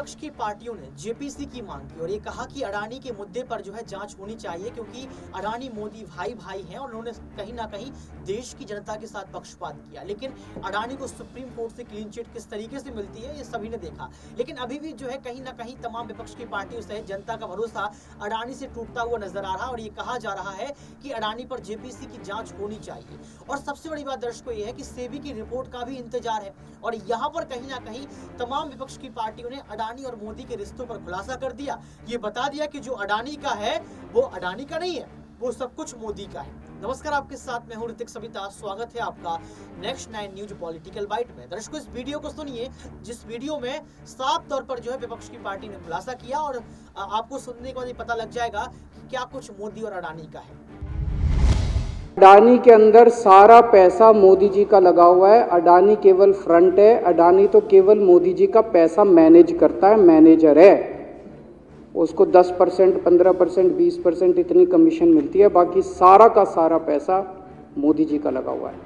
विपक्ष की पार्टियों ने जेपीसी की मांग की और ये कहा कि अडानी के मुद्दे पर जो है जांच होनी चाहिए, क्योंकि अडानी मोदी भाई भाई हैं और उन्होंने कहीं ना कहीं देश की जनता के साथ पक्षपात किया। लेकिन अडानी को सुप्रीम कोर्ट से क्लीन चिट किस तरीके से मिलती है ये सभी ने देखा, लेकिन अभी भी जो है कहीं ना कहीं तमाम विपक्ष की पार्टियों सहित जनता का भरोसा अडानी से टूटता हुआ नजर आ रहा है और ये कहा जा रहा है कि अडानी पर जेपीसी की जांच होनी चाहिए। और सबसे बड़ी बात दर्शकों ये है कि सेबी की रिपोर्ट का भी इंतजार है और यहाँ पर कहीं ना कहीं तमाम विपक्ष की पार्टियों ने अडानी और मोदी के रिश्तों पर खुलासा कर दिया। ये बता दिया कि जो अडानी का है वो अडानी का नहीं है, वो सब कुछ मोदी का है। नमस्कार, आपके साथ मैं हूं ऋतिक सविता। स्वागत है आपका नेक्स्ट 9 न्यूज पॉलिटिकल बाइट में। दर्शकों, इस वीडियो को सुनिए, जिस वीडियो में साफ तौर पर जो है विपक्ष की पार्टी ने खुलासा किया और आपको सुनने के बाद ये पता लग जाएगा कि क्या कुछ मोदी और अडानी का है। अडानी के अंदर सारा पैसा मोदी जी का लगा हुआ है। अडानी केवल फ्रंट है। अडानी तो केवल मोदी जी का पैसा मैनेज करता है, मैनेजर है। उसको 10%, 15%, 20% इतनी कमीशन मिलती है, बाकी सारा का सारा पैसा मोदी जी का लगा हुआ है।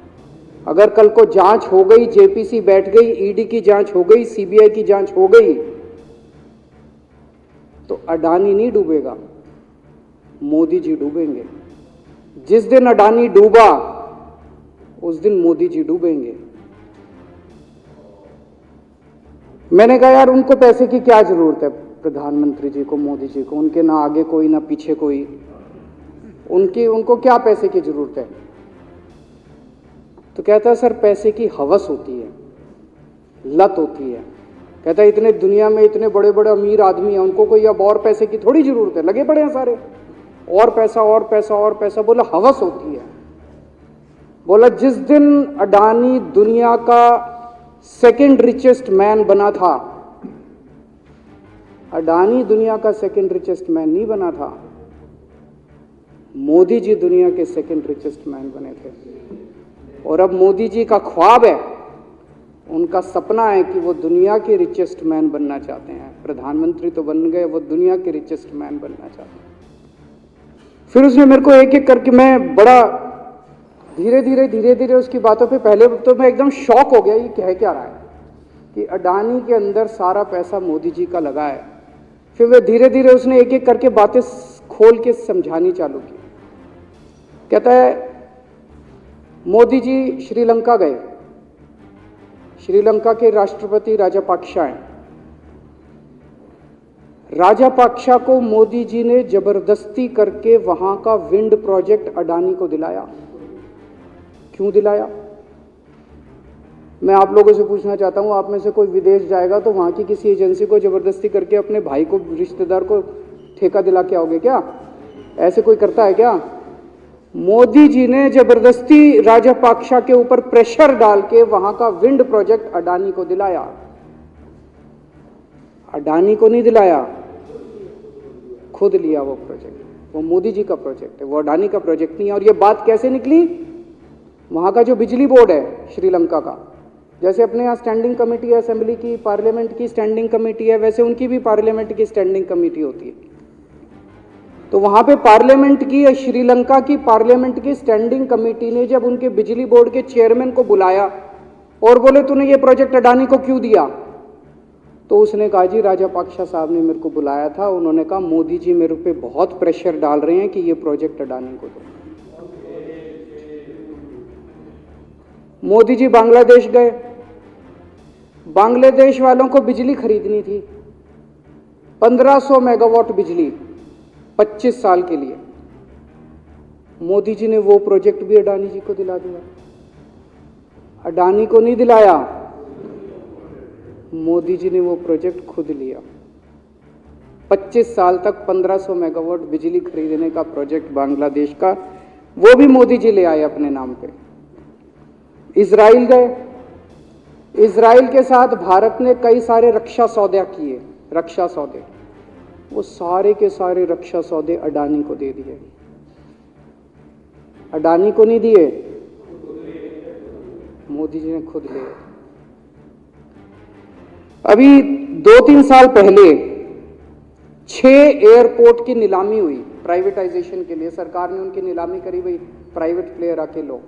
अगर कल को जांच हो गई, जेपीसी बैठ गई, ईडी की जांच हो गई, सीबीआई की जांच हो गई, तो अडानी नहीं डूबेगा, मोदी जी डूबेंगे। जिस दिन अडानी डूबा उस दिन मोदी जी डूबेंगे। मैंने कहा यार, उनको पैसे की क्या जरूरत है, प्रधानमंत्री जी को, मोदी जी को, उनके ना आगे कोई ना पीछे कोई, उनको क्या पैसे की जरूरत है। तो कहता है सर पैसे की हवस होती है, लत होती है। कहता है इतने दुनिया में इतने बड़े बड़े अमीर आदमी हैं, उनको कोई अब और पैसे की थोड़ी जरूरत है, लगे पड़े हैं सारे, और पैसा और पैसा और पैसा। बोला हवस होती है। बोला जिस दिन अडानी दुनिया का सेकंड रिचेस्ट मैन बना था, अडानी दुनिया का सेकंड रिचेस्ट मैन नहीं बना था, मोदी जी दुनिया के सेकंड रिचेस्ट मैन बने थे। और अब मोदी जी का ख्वाब है, उनका सपना है कि वो दुनिया के रिचेस्ट मैन बनना चाहते हैं। प्रधानमंत्री तो बन गए, वो दुनिया के रिचेस्ट मैन बनना चाहते हैं। फिर उसने मेरे को एक एक करके, मैं बड़ा धीरे धीरे उसकी बातों पे, पहले तो मैं एकदम शॉक हो गया, ये कह क्या रहा है कि अडानी के अंदर सारा पैसा मोदी जी का लगा है। फिर वे धीरे धीरे उसने एक एक करके बातें खोल के समझानी चालू की। कहता है मोदी जी श्रीलंका गए, श्रीलंका के राष्ट्रपति राजापाक्सा हैं। राजापाक्सा को मोदी जी ने जबरदस्ती करके वहां का विंड प्रोजेक्ट अडानी को दिलाया। क्यों दिलाया? मैं आप लोगों से पूछना चाहता हूं, आप में से कोई विदेश जाएगा तो वहां की किसी एजेंसी को जबरदस्ती करके अपने भाई को, रिश्तेदार को ठेका दिला के आओगे क्या? ऐसे कोई करता है क्या? मोदी जी ने जबरदस्ती राजापाक्सा के ऊपर प्रेशर डाल के वहां का विंड प्रोजेक्ट अडानी को दिलाया। अडानी को नहीं दिलाया, खुद लिया वो प्रोजेक्ट। वो मोदी जी का प्रोजेक्ट है, वो अडानी का प्रोजेक्ट नहीं है। और ये बात कैसे निकली? वहां का जो बिजली बोर्ड है श्रीलंका का, जैसे अपने यहाँ स्टैंडिंग कमेटी है, असेंबली की, पार्लियामेंट की स्टैंडिंग कमेटी है, वैसे उनकी भी पार्लियामेंट की स्टैंडिंग कमेटी होती है। तो वहां पे पार्लियामेंट की, श्रीलंका की पार्लियामेंट की स्टैंडिंग कमेटी ने जब उनके बिजली बोर्ड के चेयरमैन को बुलाया और बोले तूने ये प्रोजेक्ट अडानी को क्यों दिया, तो उसने कहा जी राजापाक्सा साहब ने मेरे को बुलाया था, उन्होंने कहा मोदी जी मेरे पे बहुत प्रेशर डाल रहे हैं कि ये प्रोजेक्ट अडानी को दो। मोदी जी बांग्लादेश गए, बांग्लादेश वालों को बिजली खरीदनी थी, 1500 मेगावाट बिजली 25 साल के लिए। मोदी जी ने वो प्रोजेक्ट भी अडानी जी को दिला दिया। अडानी को नहीं दिलाया, मोदी जी ने वो प्रोजेक्ट खुद लिया। 25 साल तक 1500 मेगावाट बिजली खरीदने का प्रोजेक्ट बांग्लादेश का, वो भी मोदी जी ले आए अपने नाम पे। इजराइल गए, इजराइल के साथ भारत ने कई सारे रक्षा सौदे किए, रक्षा सौदे, वो सारे के सारे रक्षा सौदे अडानी को दे दिए। अडानी को नहीं दिए, मोदी जी ने खुद लिए। अभी 2-3 साल पहले 6 एयरपोर्ट की नीलामी हुई प्राइवेटाइजेशन के लिए, सरकार ने उनकी नीलामी करी, भाई प्राइवेट प्लेयर आके लो।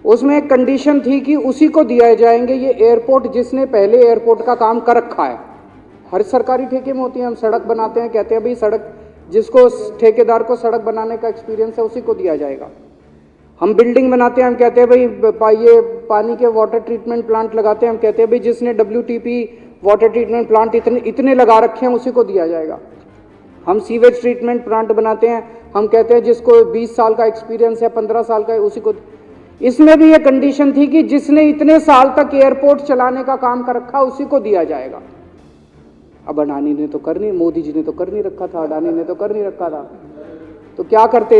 उसमें एक कंडीशन थी कि उसी को दिए जाएंगे ये एयरपोर्ट जिसने पहले एयरपोर्ट का काम कर रखा है। हर सरकारी ठेके में होती है। हम सड़क बनाते हैं, कहते हैं भाई सड़क, जिसको ठेकेदार को सड़क बनाने का एक्सपीरियंस है उसी को दिया जाएगा। हम बिल्डिंग बनाते हैं, हम कहते हैं भाई ये पानी के वाटर ट्रीटमेंट प्लांट लगाते हैं, हम कहते हैं भाई जिसने WTP वाटर ट्रीटमेंट प्लांट इतने लगा रखे हैं उसी को दिया जाएगा। हम सीवेज ट्रीटमेंट प्लांट बनाते हैं, हम कहते हैं जिसको 20 साल का एक्सपीरियंस है, 15 साल का है, उसी को। इसमें भी ये कंडीशन थी कि जिसने इतने साल तक एयरपोर्ट चलाने का काम कर रखा उसी को दिया जाएगा। अब अडानी ने तो कर नहीं, मोदी जी ने तो कर नहीं रखा था, अडानी ने तो कर नहीं रखा था, तो क्या करते,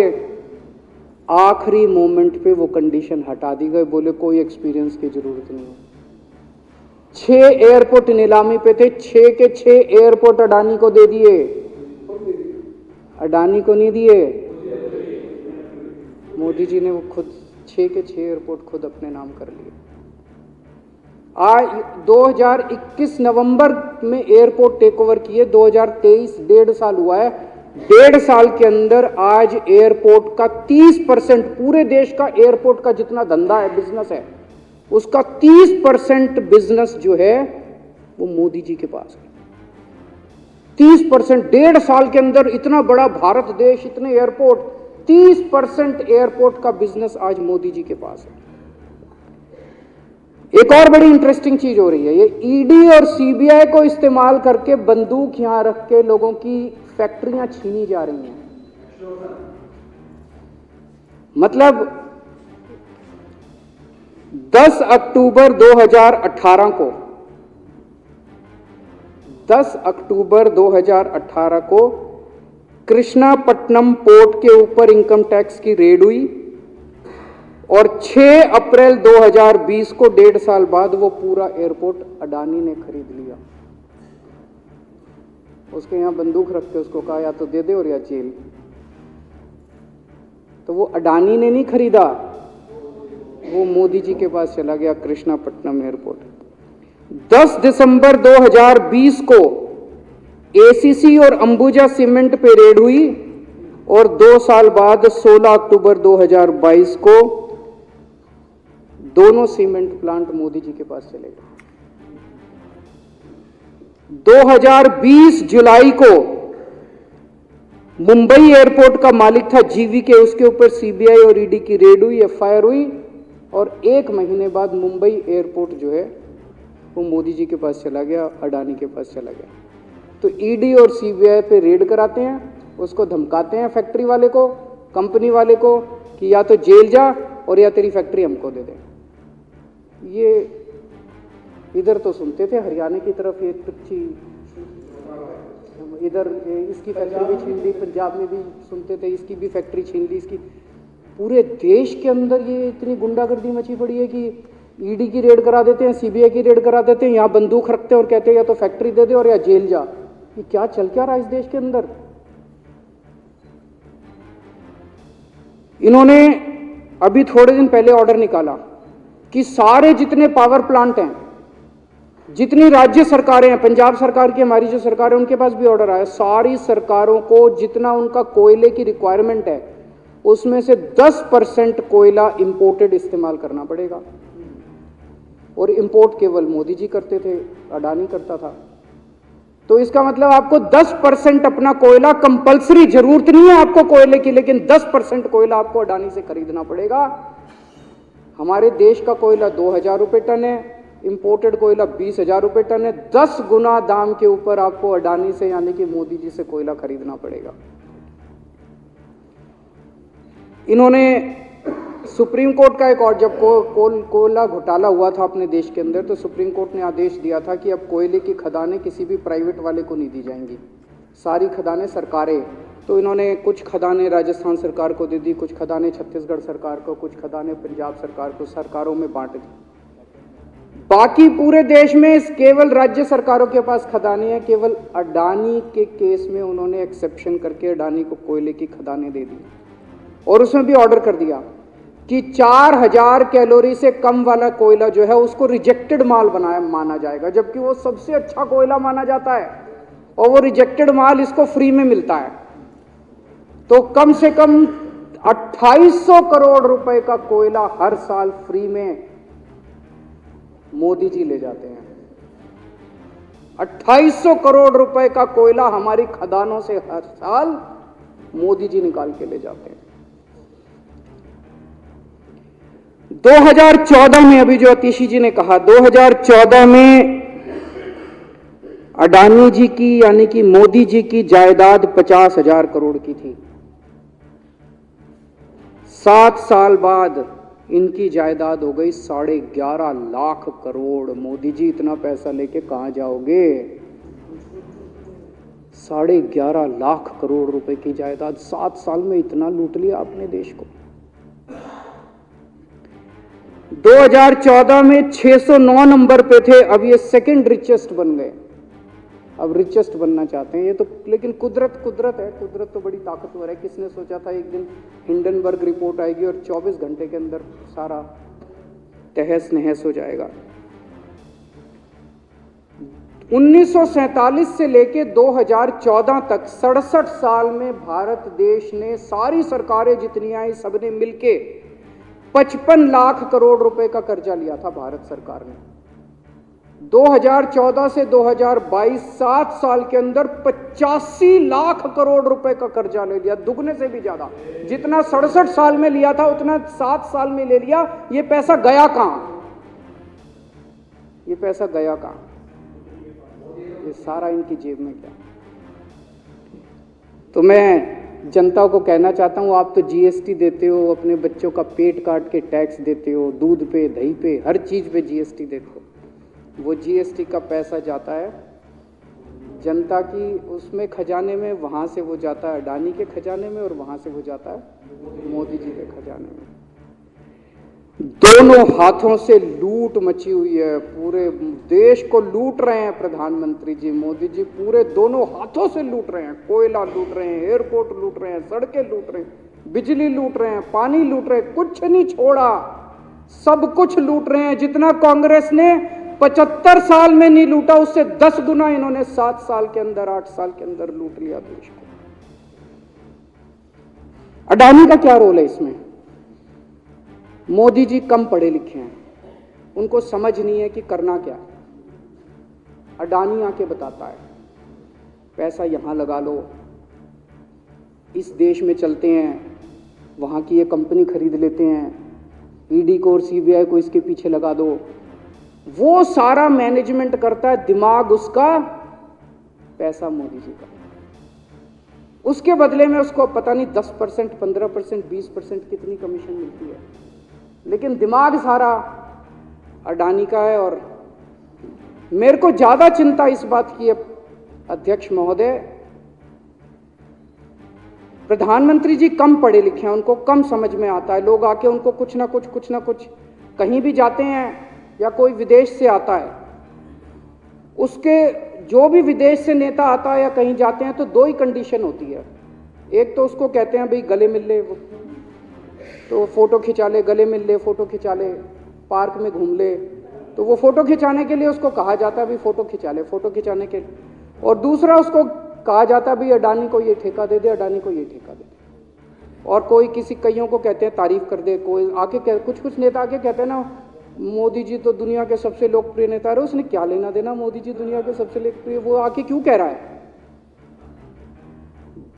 आखिरी मोमेंट पे वो कंडीशन हटा दी गई, बोले कोई एक्सपीरियंस की जरूरत नहीं है। 6 एयरपोर्ट नीलामी पे थे, 6 के 6 एयरपोर्ट अडानी को दे दिए, अडानी को नहीं दिए, मोदी जी ने वो खुद 6 के 6 एयरपोर्ट खुद अपने नाम कर लिए। आज 2021 नवंबर में एयरपोर्ट टेक ओवर किए, 2023 1.5 साल हुआ है, 1.5 साल के अंदर आज एयरपोर्ट का 30%, पूरे देश का एयरपोर्ट का जितना धंधा है, बिजनेस है, उसका 30% बिजनेस जो है वो मोदी जी के पास है। 30%, 1.5 साल के अंदर इतना बड़ा भारत देश, इतने एयरपोर्ट, 30% एयरपोर्ट का बिजनेस आज मोदी जी के पास है। एक और बड़ी इंटरेस्टिंग चीज हो रही है, ये ईडी और सीबीआई को इस्तेमाल करके बंदूक यहां रख के लोगों की फैक्ट्रियां छीनी जा रही हैं। मतलब 10 अक्टूबर 2018 को 10 अक्टूबर 2018 को कृष्णापट्टनम पोर्ट के ऊपर इनकम टैक्स की रेड हुई और 6 अप्रैल 2020 को 1.5 साल बाद वो पूरा एयरपोर्ट अडानी ने खरीद लिया। उसके यहां बंदूक रख के उसको कहा या तो दे दे और या जेल। तो वो अडानी ने नहीं खरीदा, वो मोदी जी के पास चला गया कृष्णापट्टनम एयरपोर्ट। 10 दिसंबर 2020 को एसीसी और अंबुजा सीमेंट पे रेड हुई और 2 साल बाद 16 अक्टूबर 2022 को दोनों सीमेंट प्लांट मोदी जी के पास चले गए। 2020 जुलाई को मुंबई एयरपोर्ट का मालिक था जीवीके, उसके ऊपर सीबीआई और ईडी की रेड हुई, एफआईआर हुई और 1 महीने बाद मुंबई एयरपोर्ट जो है वो मोदी जी के पास चला गया, अडानी के पास चला गया। तो ईडी और सीबीआई पे रेड कराते हैं, उसको धमकाते हैं फैक्ट्री वाले को, कंपनी वाले को कि या तो जेल जा और या तेरी फैक्ट्री हमको दे दे। ये इधर तो सुनते थे हरियाणा की तरफ ये तिरछी, इधर इसकी फैक्ट्री भी छीन ली, पंजाब में भी सुनते थे इसकी भी फैक्ट्री छीन ली, इसकी। पूरे देश के अंदर ये इतनी गुंडागर्दी मची पड़ी है कि ईडी की रेड करा देते हैं, सीबीआई की रेड करा देते हैं, यहाँ बंदूक रखते हैं और कहते हैं या तो फैक्ट्री दे दे और या जेल जा। ये क्या चल क्या रहा है इस देश के अंदर? इन्होंने अभी थोड़े दिन पहले ऑर्डर निकाला कि सारे जितने पावर प्लांट हैं, जितनी राज्य सरकारें हैं, पंजाब सरकार की, हमारी जो सरकार है उनके पास भी ऑर्डर आया, सारी सरकारों को जितना उनका कोयले की रिक्वायरमेंट है उसमें से 10% कोयला इंपोर्टेड इस्तेमाल करना पड़ेगा। और इंपोर्ट केवल मोदी जी करते थे, अडानी करता था। तो इसका मतलब आपको 10% अपना कोयला कंपलसरी, जरूरत नहीं है आपको कोयले की, लेकिन 10% कोयला आपको अडानी से खरीदना पड़ेगा। हमारे देश का कोयला 2000 रुपये टन है, इंपोर्टेड कोयला 20,000 रुपये टन है। 10 गुना दाम के ऊपर आपको अडानी से यानी कि मोदी जी से कोयला खरीदना पड़ेगा। इन्होंने सुप्रीम कोर्ट का एक और, जब कोयला घोटाला हुआ था अपने देश के अंदर, तो सुप्रीम कोर्ट ने आदेश दिया था कि अब कोयले की खदानें किसी भी प्राइवेट वाले को नहीं दी जाएंगी, सारी खदानें सरकारें। तो इन्होंने कुछ खदानें राजस्थान सरकार को दे दी, कुछ खदानें छत्तीसगढ़ सरकार को, कुछ खदानें पंजाब सरकार को, सरकारों में बांट दी। बाकी पूरे देश में केवल राज्य सरकारों के पास खदानें हैं। केवल अडानी के केस में उन्होंने एक्सेप्शन करके अडानी को कोयले की खदानें दे दी और उसमें भी ऑर्डर कर दिया कि 4000 कैलोरी से कम वाला कोयला जो है उसको रिजेक्टेड माल माना जाएगा, जबकि वो सबसे अच्छा कोयला माना जाता है और वो रिजेक्टेड माल इसको फ्री में मिलता है। तो कम से कम 2800 करोड़ रुपए का कोयला हर साल फ्री में मोदी जी ले जाते हैं। 2800 करोड़ रुपए का कोयला हमारी खदानों से हर साल मोदी जी निकाल के ले जाते हैं। 2014 में, अभी जो अतिशी जी ने कहा, 2014 में अडानी जी की यानी कि मोदी जी की जायदाद 50,000 करोड़ की थी। 7 साल बाद इनकी जायदाद हो गई 11.5 लाख करोड़। मोदी जी इतना पैसा लेके कहां जाओगे? 11.5 लाख करोड़ रुपए की जायदाद, 7 साल में इतना लूट लिया आपने देश को। 2014 में 609 नंबर पे थे, अब ये सेकंड रिचेस्ट बन गए, अब रिचेस्ट बनना चाहते हैं। ये तो लेकिन कुदरत है, कुदरत तो बड़ी ताकतवर है। किसने सोचा था एक दिन हिंडनबर्ग रिपोर्ट आएगी और 24 घंटे के अंदर सारा तहस नहस हो जाएगा। 1947 से लेके 2014 तक 67 साल में भारत देश ने, सारी सरकारें जितनी आई सबने मिलके 55 लाख करोड़ रुपए का कर्जा लिया था भारत सरकार ने। 2014 से 2022 7 साल के अंदर 85 लाख करोड़ रुपए का कर्जा ले लिया, दुगने से भी ज्यादा। जितना 67 साल में लिया था उतना 7 साल में ले लिया। ये पैसा गया कहां? ये पैसा गया कहां? ये सारा इनकी जेब में गया। तो मैं जनता को कहना चाहता हूं, आप तो जीएसटी देते हो, अपने बच्चों का पेट काट के टैक्स देते हो, दूध पे, दही पे, हर चीज पे जीएसटी देते हो। वो जीएसटी का पैसा जाता है जनता की उसमें खजाने में, वहां से वो जाता है अडानी के खजाने में, और वहां से वो जाता है मोदी जी के खजाने में। दोनों हाथों से लूट मची हुई है, पूरे देश को लूट रहे हैं प्रधानमंत्री जी, मोदी जी पूरे दोनों हाथों से लूट रहे हैं। कोयला लूट रहे हैं, एयरपोर्ट लूट रहे हैं, सड़कें लूट रहे हैं, बिजली लूट रहे हैं, पानी लूट रहे हैं, कुछ नहीं छोड़ा, सब कुछ लूट रहे हैं। जितना कांग्रेस ने 75 साल में नहीं लूटा, उससे 10 गुना इन्होंने 7 साल के अंदर, 8 साल के अंदर लूट लिया देश को। अडानी का क्या रोल है इसमें? मोदी जी कम पढ़े लिखे हैं, उनको समझ नहीं है कि करना क्या। अडानी आके बताता है पैसा यहां लगा लो, इस देश में चलते हैं, वहां की ये कंपनी खरीद लेते हैं, ईडी को और सीबीआई को इसके पीछे लगा दो। वो सारा मैनेजमेंट करता है, दिमाग उसका, पैसा मोदी जी का। उसके बदले में उसको पता नहीं 10%, 15%, 20% कितनी कमीशन मिलती है, लेकिन दिमाग सारा अडानी का है। और मेरे को ज्यादा चिंता इस बात की है अध्यक्ष महोदय, प्रधानमंत्री जी कम पढ़े लिखे हैं, उनको कम समझ में आता है। लोग आके उनको कुछ ना कुछ कहीं भी जाते हैं या कोई विदेश से आता है, उसके जो भी विदेश से नेता आता है या कहीं जाते हैं तो 2 ही कंडीशन होती है। एक तो उसको कहते हैं भाई गले मिल ले, तो फोटो खिंचा ले, गले मिल ले, फोटो खिंचा ले, पार्क में घूम ले, तो वो फोटो खिंचाने के लिए उसको कहा जाता है भाई फोटो खिंचा ले, फोटो खिंचाने के। और दूसरा उसको कहा जाता है भाई अडानी को ये ठेका दे दे, अडानी को ये ठेका दे दे। और कोई किसी कईयों को कहते हैं तारीफ कर दे, कोई आके कुछ नेता आके कहते हैं ना मोदी जी तो दुनिया के सबसे लोकप्रिय नेता है। उसने क्या लेना देना, मोदी जी दुनिया के सबसे लोकप्रिय, वो आके क्यों कह रहा है?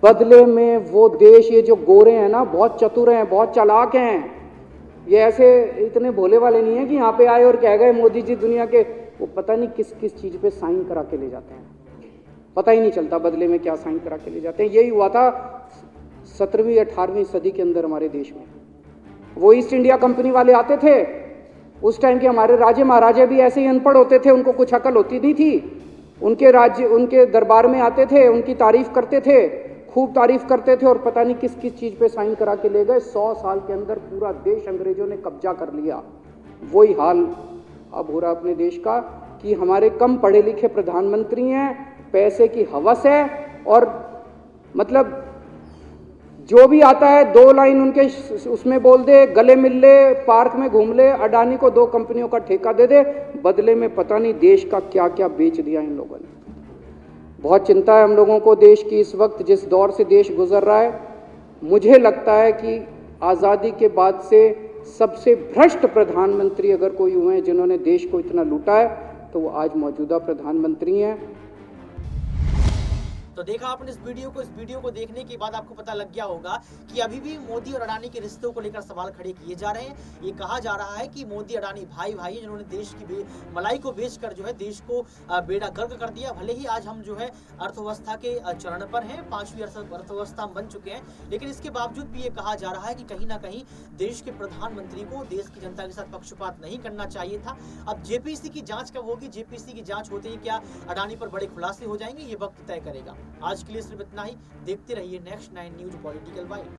बदले में वो देश, ये जो गोरे हैं ना, बहुत चतुर हैं, बहुत चालाक हैं, ये ऐसे इतने भोले वाले नहीं है कि यहाँ पे आए और कह गए मोदी जी दुनिया के, वो पता नहीं किस किस चीज पे साइन करा के ले जाते हैं, पता ही नहीं चलता बदले में क्या साइन करा के ले जाते हैं। यही हुआ था 17वीं 18वीं सदी के अंदर हमारे देश में। वो ईस्ट इंडिया कंपनी वाले आते थे, उस टाइम के हमारे राजे महाराजे भी ऐसे ही अनपढ़ होते थे, उनको कुछ अकल होती नहीं थी। उनके राज्य, उनके दरबार में आते थे, उनकी तारीफ करते थे, खूब तारीफ करते थे, और पता नहीं किस किस चीज पे साइन करा के ले गए। 100 साल के अंदर पूरा देश अंग्रेजों ने कब्जा कर लिया। वही हाल अब हो रहा अपने देश का कि हमारे कम पढ़े लिखे प्रधानमंत्री हैं, पैसे की हवस है, और मतलब जो भी आता है 2 लाइन उनके उसमें बोल दे, गले मिल ले, पार्क में घूम ले, अडानी को 2 कंपनियों का ठेका दे दे, बदले में पता नहीं देश का क्या क्या बेच दिया इन लोगों ने। बहुत चिंता है हम लोगों को देश की इस वक्त, जिस दौर से देश गुजर रहा है। मुझे लगता है कि आज़ादी के बाद से सबसे भ्रष्ट प्रधानमंत्री अगर कोई हुए हैं जिन्होंने देश को इतना लूटा है, तो वो आज मौजूदा प्रधानमंत्री हैं। तो देखा आपने इस वीडियो को देखने के बाद आपको पता लग गया होगा कि अभी भी मोदी और अडानी के रिश्तों को लेकर सवाल खड़े किए जा रहे हैं। ये कहा जा रहा है कि मोदी अडानी भाई भाई हैं, जिन्होंने देश की मलाई को बेचकर जो है देश को बेड़ा गर्क कर दिया। भले ही आज हम जो है अर्थव्यवस्था के चरण पर हैं, 5वीं अर्थव्यवस्था हम बन चुके हैं, लेकिन इसके बावजूद भी ये कहा जा रहा है कि कहीं ना कहीं देश के प्रधानमंत्री को देश की जनता के साथ पक्षपात नहीं करना चाहिए था। अब जेपीसी की जांच कब होगी? जेपीसी की जांच होते ही क्या अडानी पर बड़े खुलासे हो जाएंगे? ये वक्त तय करेगा। आज के लिए सिर्फ इतना ही। देखते रहिए नेक्स्ट 9 न्यूज पॉलिटिकल वाइब।